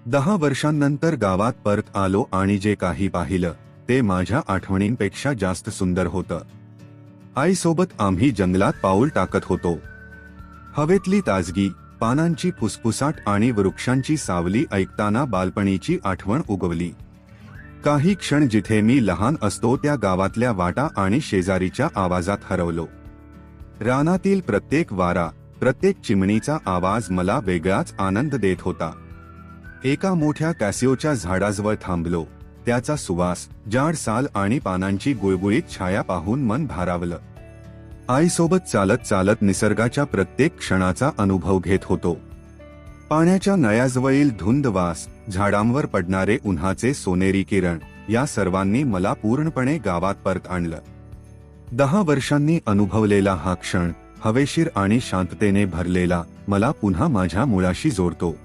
10 वर्षांनंतर गावात परत आलो आणि जे काही पाहिलं ते माझ्या आठवणींपेक्षा जास्त सुंदर होतं. आईसोबत आम्ही जंगलात पाऊल टाकत होतो. हवेतली ताजगी, पानांची फुसफुसाट आणि वृक्षांची सावली ऐकताना बालपणीची आठवण उगवली. काही क्षण जिथे मी लहान असतो त्या गावातल्या वाटा आणि शेजारीच्या आवाजात हरवलो. रानातील प्रत्येक वारा, प्रत्येक चिमणीचा आवाज मला वेगळाच आनंद देत होता. एका मोठ्या कॅसिओच्या झाडाजवळ थांबलो. त्याचा सुवास, जाड साल आणि पानांची गुळगुळीत छाया पाहून मन भारावलं. आईसोबत चालत चालत निसर्गाच्या प्रत्येक क्षणाचा अनुभव घेत होतो. पाण्याच्या नळ्याजवळील धुंद वास, झाडांवर पडणारे उन्हाचे सोनेरी किरण, या सर्वांनी मला पूर्णपणे गावात परत आणलं. 10 वर्षांनी अनुभवलेला हा क्षण, हवेशीर आणि शांततेने भरलेला, मला पुन्हा माझ्या मुळाशी जोडतो.